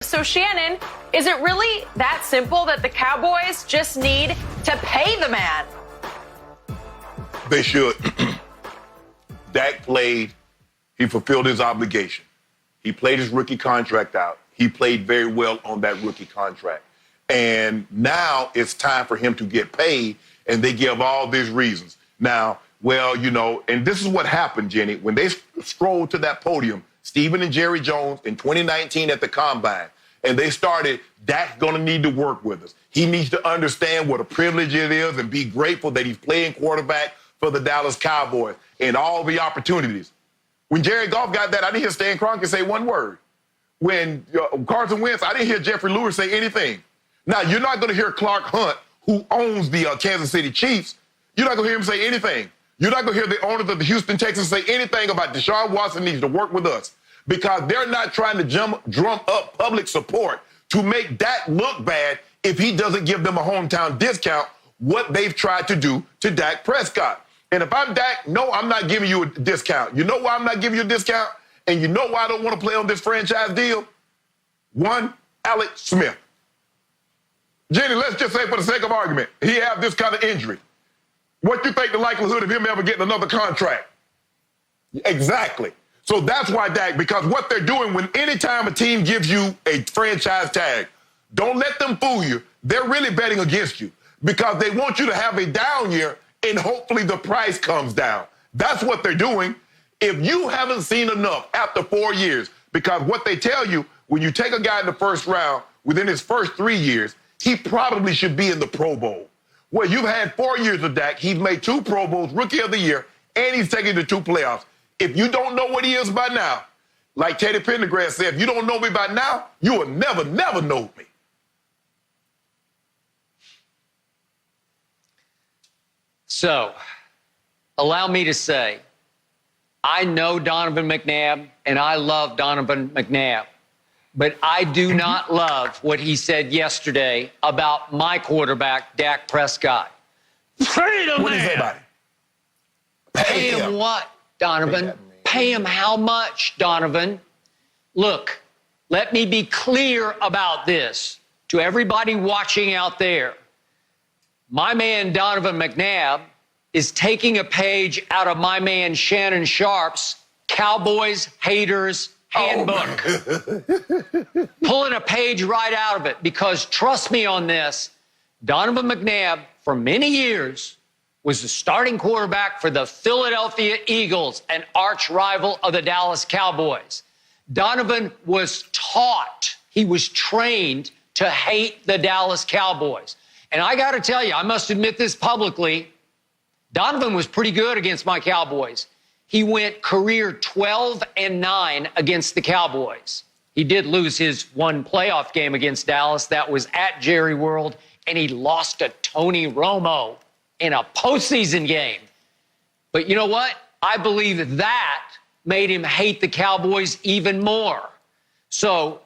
So, Shannon, is it really that simple that the Cowboys just need to pay the man? They should. Dak played. He fulfilled his obligation. He played his rookie contract out. He played very well on that rookie contract. And now it's time for him to get paid, and they give all these reasons. Now, well, you know, and this is what happened, Jenny. When they strolled to that podium, Stephen and Jerry Jones in 2019 at the Combine, and they started, Dak's going to need to work with us. He needs to understand what a privilege it is and be grateful that he's playing quarterback for the Dallas Cowboys and all the opportunities. When Jerry Goff got that, I didn't hear Stan Kroenke say one word. When Carson Wentz, I didn't hear Jeffrey Lewis say anything. Now, you're not going to hear Clark Hunt, who owns the Kansas City Chiefs, you're not going to hear him say anything. You're not going to hear the owners of the Houston Texans say anything about Deshaun Watson needs to work with us, because they're not trying to drum up public support to make Dak look bad if he doesn't give them a hometown discount, what they've tried to do to Dak Prescott. And if I'm Dak, no, I'm not giving you a discount. You know why I'm not giving you a discount? And you know why I don't want to play on this franchise deal? One, Alex Smith. Jenny, let's just say for the sake of argument, he have this kind of injury. What do you think the likelihood of him ever getting another contract? Exactly. So that's why Dak, because what they're doing when anytime a team gives you a franchise tag, don't let them fool you. They're really betting against you because they want you to have a down year and hopefully the price comes down. That's what they're doing. If you haven't seen enough after 4 years, because what they tell you, when you take a guy in the first round, within his first 3 years, he probably should be in the Pro Bowl. Well, you've had 4 years of Dak. He's made 2 Pro Bowls, Rookie of the Year, and he's taken to 2 playoffs. If you don't know what he is by now, like Teddy Pendergrass said, if you don't know me by now, you will never, never know me. So, allow me to say, I know Donovan McNabb, and I love Donovan McNabb, but I do not love what he said yesterday about my quarterback, Dak Prescott. Pay the man. What did he say about it? Pay him what, Donovan? Pay him how much, Donovan? Look, let me be clear about this to everybody watching out there. My man, Donovan McNabb, is taking a page out of my man, Shannon Sharpe's Cowboys Haters Handbook. Pulling a page right out of it, because trust me on this, Donovan McNabb, for many years, was the starting quarterback for the Philadelphia Eagles, an arch rival of the Dallas Cowboys. Donovan was taught, he was trained to hate the Dallas Cowboys. And I got to tell you, I must admit this publicly, Donovan was pretty good against my Cowboys. He went career 12-9 against the Cowboys. He did lose his one playoff game against Dallas. That was at Jerry World, and he lost to Tony Romo in a postseason game. But you know what? I believe that made him hate the Cowboys even more. So,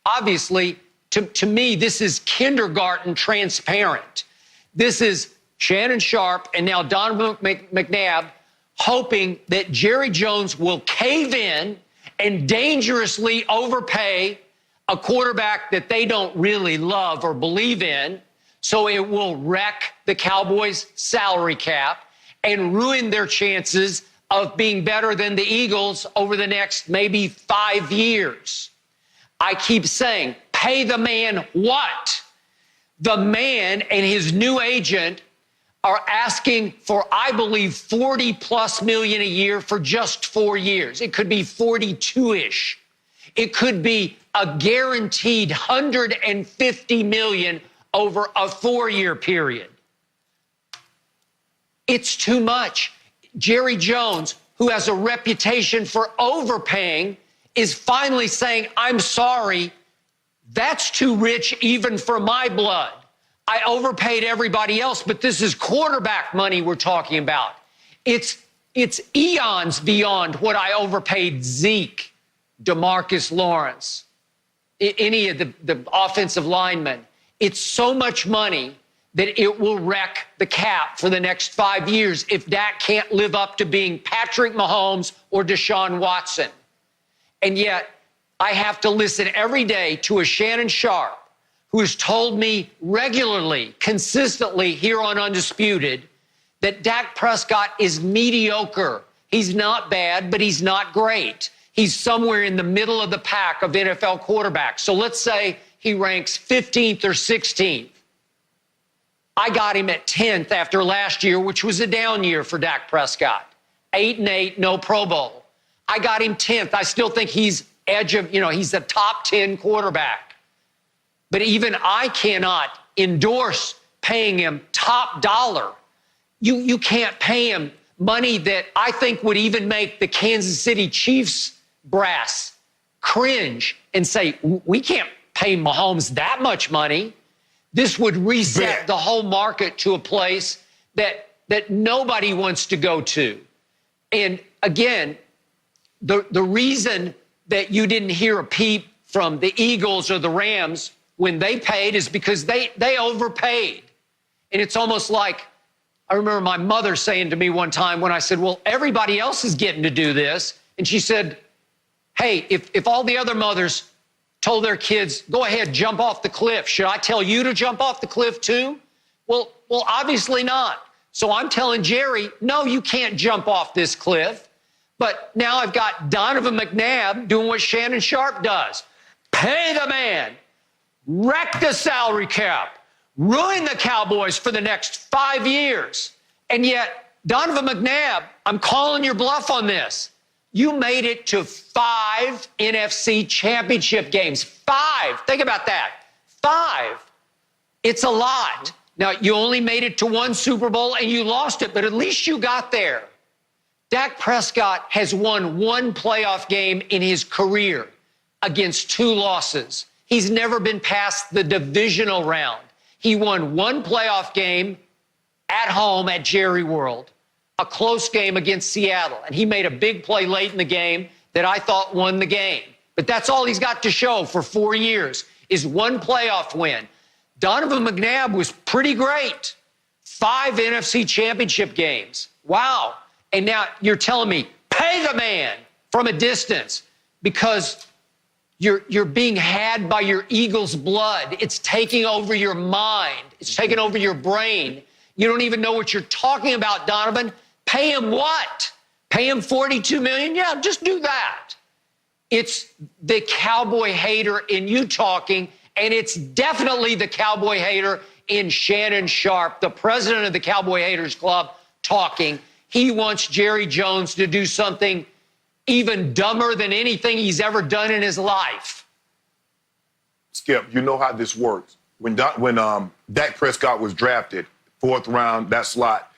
obviously, to me, this is kindergarten transparent. This is Shannon Sharpe and now Donovan McNabb hoping that Jerry Jones will cave in and dangerously overpay a quarterback that they don't really love or believe in, so it will wreck the Cowboys' salary cap and ruin their chances of being better than the Eagles over the next maybe 5 years. I keep saying, pay the man what? The man and his new agent are asking for, I believe, $40+ million a year for just 4 years. It could be 42-ish. It could be a guaranteed $150 million over a 4-year period. It's too much. Jerry Jones, who has a reputation for overpaying, is finally saying, I'm sorry, that's too rich even for my blood. I overpaid everybody else, but this is quarterback money we're talking about. It's eons beyond what I overpaid Zeke, DeMarcus Lawrence, any of the offensive linemen. It's so much money that it will wreck the cap for the next 5 years if Dak can't live up to being Patrick Mahomes or Deshaun Watson. And yet, I have to listen every day to a Shannon Sharpe who has told me regularly, consistently here on Undisputed that Dak Prescott is mediocre. He's not bad, but he's not great. He's somewhere in the middle of the pack of NFL quarterbacks. So let's say he ranks 15th or 16th. I got him at 10th after last year, which was a down year for Dak Prescott. 8-8, no Pro Bowl. I got him 10th. I still think he's he's a top 10 quarterback. But even I cannot endorse paying him top dollar. You can't pay him money that I think would even make the Kansas City Chiefs brass cringe and say, we can't pay Mahomes that much money. This would reset the whole market to a place that nobody wants to go to. And again, the reason that you didn't hear a peep from the Eagles or the Rams when they paid is because they overpaid. And it's almost like, I remember my mother saying to me one time when I said, well, everybody else is getting to do this. And she said, hey, if all the other mothers told their kids, go ahead, jump off the cliff, should I tell you to jump off the cliff too? Well, obviously not. So I'm telling Jerry, no, you can't jump off this cliff. But now I've got Donovan McNabb doing what Shannon Sharpe does. Pay the man, wreck the salary cap, ruin the Cowboys for the next 5 years. And yet, Donovan McNabb, I'm calling your bluff on this. You made it to 5 NFC championship games. 5. Think about that. 5. It's a lot. Now, you only made it to 1 Super Bowl and you lost it, but at least you got there. Dak Prescott has won 1 playoff game in his career against 2 losses. He's never been past the divisional round. He won 1 playoff game at home at Jerry World, a close game against Seattle. And he made a big play late in the game that I thought won the game. But that's all he's got to show for 4 years is 1 playoff win. Donovan McNabb was pretty great. 5 NFC championship games. Wow. And now you're telling me, pay the man from a distance because you're being had by your Eagles blood. It's taking over your mind. It's taking over your brain. You don't even know what you're talking about, Donovan. Pay him what? Pay him $42 million? Yeah, just do that. It's the Cowboy hater in you talking, and it's definitely the Cowboy hater in Shannon Sharpe, the president of the Cowboy Haters Club, talking. He wants Jerry Jones to do something even dumber than anything he's ever done in his life. Skip, you know how this works. When Dak Prescott was drafted, 4th round, that slot,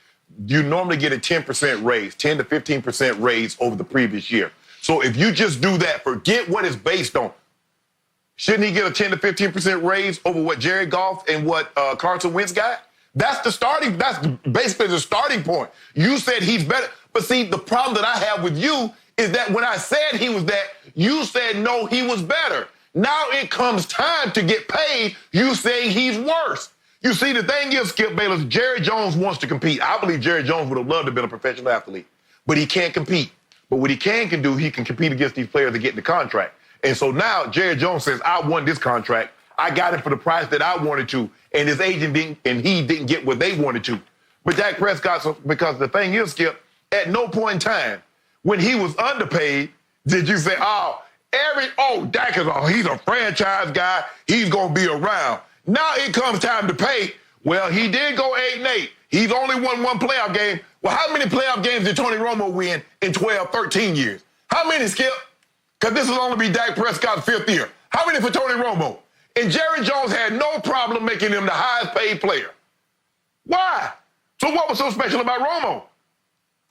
you normally get a 10% raise, 10 to 15% raise over the previous year. So if you just do that, forget what it's based on. Shouldn't he get a 10 to 15% raise over what Jared Goff and what Carson Wentz got? That's basically the starting point. You said he's better. But see, the problem that I have with you is that when I said he was that, you said no, he was better. Now it comes time to get paid, you say he's worse. You see, the thing is, Skip Bayless, Jerry Jones wants to compete. I believe Jerry Jones would have loved to have been a professional athlete, but he can't compete. But what he can do, he can compete against these players to get the contract. And so now Jerry Jones says, I won this contract. I got it for the price that I wanted to, and his agent didn't get what they wanted to. But Dak Prescott, because the thing is, Skip, at no point in time when he was underpaid did you say, Dak he's a franchise guy, he's going to be around. Now it comes time to pay. Well, he did go 8-8. He's only won 1 playoff game. Well, how many playoff games did Tony Romo win in 12, 13 years? How many, Skip? Because this will only be Dak Prescott's 5th year. How many for Tony Romo? And Jerry Jones had no problem making him the highest paid player. Why? So what was so special about Romo?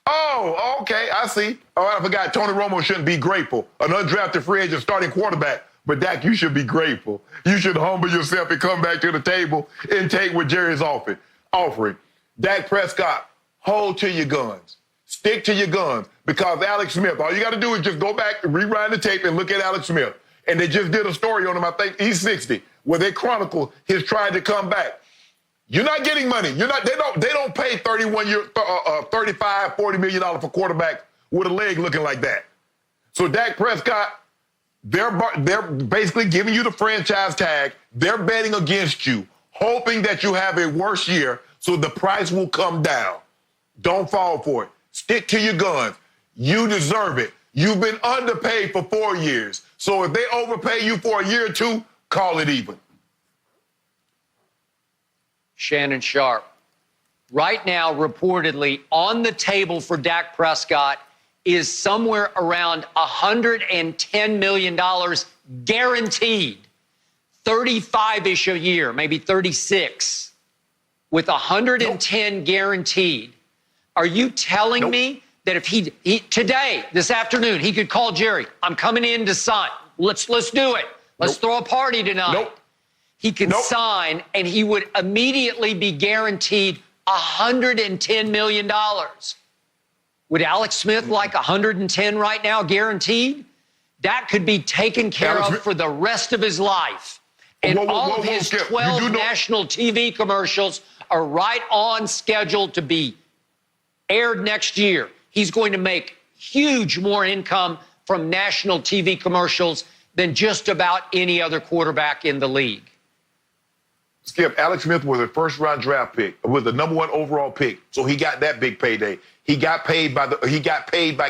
Oh, okay, I see. Oh, I forgot Tony Romo shouldn't be grateful. An undrafted free agent starting quarterback. But, Dak, you should be grateful. You should humble yourself and come back to the table and take what Jerry's offering. Dak Prescott, hold to your guns. Stick to your guns. Because Alex Smith, all you got to do is just go back and rewind the tape and look at Alex Smith. And they just did a story on him, I think he's 60, where they chronicle his trying to come back. You're not getting money. They don't pay $35, $40 million for quarterback with a leg looking like that. So Dak Prescott, They're basically giving you the franchise tag. They're betting against you, hoping that you have a worse year so the price will come down. Don't fall for it. Stick to your guns. You deserve it. You've been underpaid for 4 years. So if they overpay you for a year or two, call it even. Shannon Sharpe. Right now, reportedly, on the table for Dak Prescott is somewhere around $110 million guaranteed. 35-ish a year, maybe 36, with 110 guaranteed. Are you telling me that if he today, this afternoon, he could call Jerry, I'm coming in to sign. Let's do it. Let's throw a party tonight. He could sign, and he would immediately be guaranteed $110 million. Would Alex Smith like 110 right now, guaranteed? That could be taken care of for the rest of his life. And all of his 12 national TV commercials are right on schedule to be aired next year. He's going to make huge more income from national TV commercials than just about any other quarterback in the league. Skip, Alex Smith was a first-round draft pick, was the number 1 overall pick, so he got that big payday. He got paid by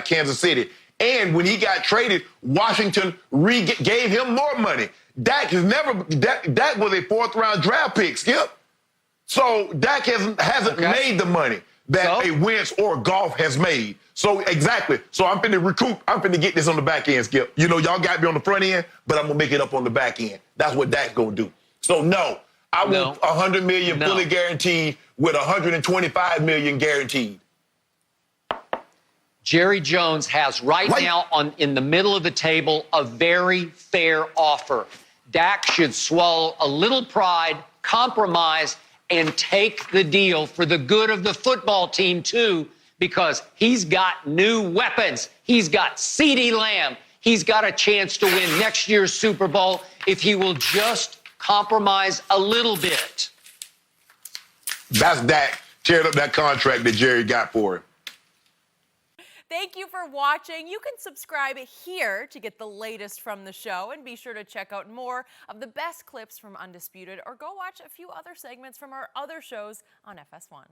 Kansas City, and when he got traded, Washington gave him more money. Dak was a 4th-round draft pick, Skip. So Dak hasn't made the money that a Wentz or Goff has made. So exactly. So I'm finna recoup. I'm finna get this on the back end, Skip. You know, y'all got me on the front end, but I'm gonna make it up on the back end. That's what Dak's gonna do. So no. I want $100 million fully guaranteed with $125 million guaranteed. Jerry Jones has right now in the middle of the table a very fair offer. Dak should swallow a little pride, compromise, and take the deal for the good of the football team too, because he's got new weapons. He's got CeeDee Lamb. He's got a chance to win next year's Super Bowl if he will just compromise a little bit. That's Dak tearing up that contract that Jerry got for him. Thank you for watching. You can subscribe here to get the latest from the show, and be sure to check out more of the best clips from Undisputed, or go watch a few other segments from our other shows on FS1.